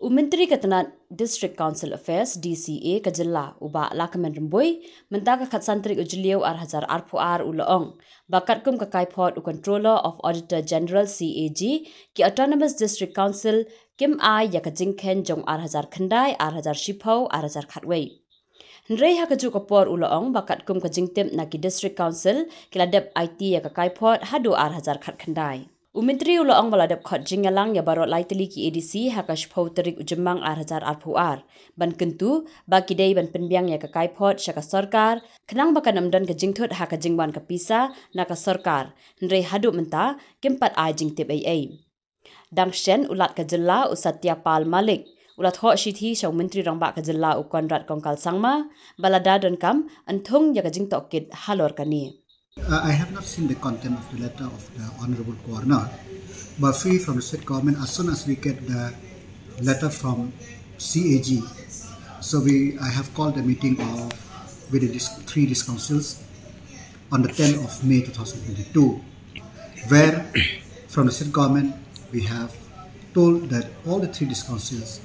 Menteri Ketenat District Council Affairs DCA Kajilla uba lakamen remboi mentaka kat santri ujliau arhajar arpuar ulaong Katkum kakaipot Controller of Auditor General CAG ki Autonomous District Council Kim ai ya Jingkheiñ jong arhajar khandai arhajar shipau arhajar khatwei Hendrei hakaju kapor ulaong Katkum kajingtim na ki District Council kiladep IT ya kakaipot hadu arhajar khat khandai Menteri ulaong baladap khot jingalang ya barot laiteli ki ADC hakash phau tarik ujemang arhajar arpuar ban kentu ba kidai ban penbiang ya kakaipot syaka sarkar kenang baka namdan ke jingthut haka jingban ke pisa na ka sarkar hendrei hadu menta kempat ai jingtip ai dangshen ulat ke jella usatya pal malik ulat ho shithi shaw menteri rangba ke jella ukonrat kongkal sangma balada don kam anthung ya ka jingtok kit halor kani I have not seen the content of the letter of the Honorable Governor, but we from the state government, as soon as we get the letter from CAG, so I have called a meeting with the three district councils on the 10th of May 2022, where from the state government we have told that all the three district councils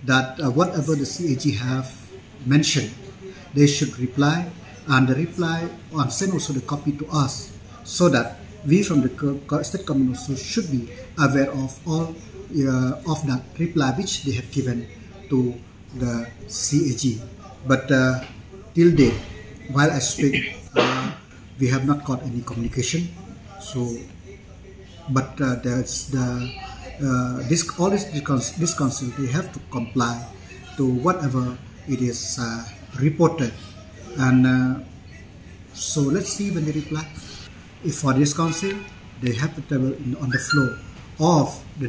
that whatever the CAG have mentioned, they should reply. And the reply and send also the copy to us so that we from the state government also should be aware of all of that reply which they have given to the CAG. But till date, while I speak, we have not got any communication. So, but all this council they have to comply to whatever it is reported. And so let's see when they reply. If for this council, they have to table on the floor of the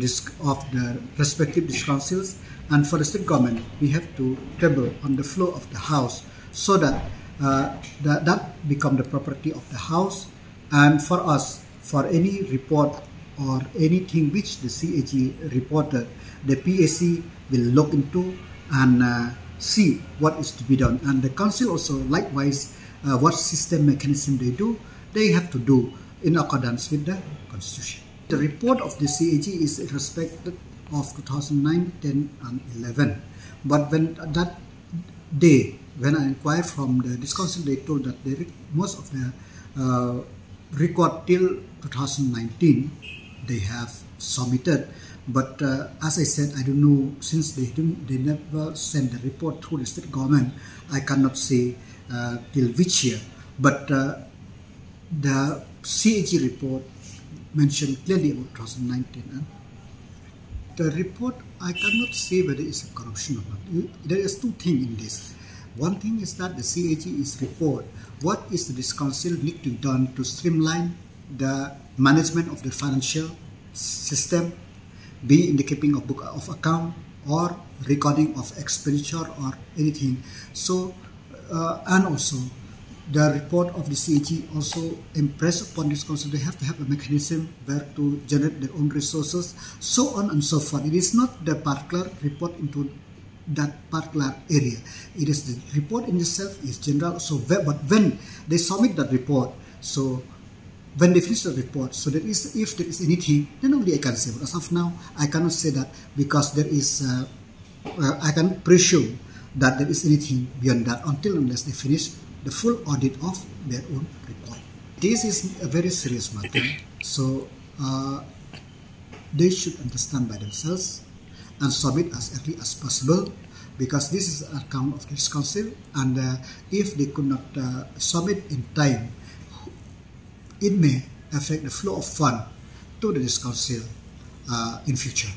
respective district councils, and for the state government, we have to table on the floor of the house so that that become the property of the house. And for us, for any report or anything which the CAG reported, the PAC will look into and see what is to be done, and the council also likewise what system mechanism they do, they have to do in accordance with the constitution. The report of the CAG is in respect of 2009, 10 and 11, but when that day when I inquired from this council, they told that most of the record till 2019 they have submitted. But as I said, I don't know, since they never send the report through the state government, I cannot say till which year. But the CAG report mentioned clearly about 2019. And the report, I cannot say whether it's a corruption or not. There is two things in this. One thing is that the CAG is report what is this council need to be done to streamline the management of the financial system, be in the keeping of book of account or recording of expenditure or anything. So and also the report of the CAG also impress upon this council they have to have a mechanism where to generate their own resources, so on and so forth. It is not the particular report into that particular area. It is the report in itself is general. So but when they submit that report, so when they finish the report, so that is, if there is anything, then only I can say. But as of now, I cannot say that because there is, I cannot presume that there is anything beyond that until unless they finish the full audit of their own report. This is a very serious matter, so they should understand by themselves and submit as early as possible, because this is an account of this council, and if they could not submit in time, it may affect the flow of fund to this council in future.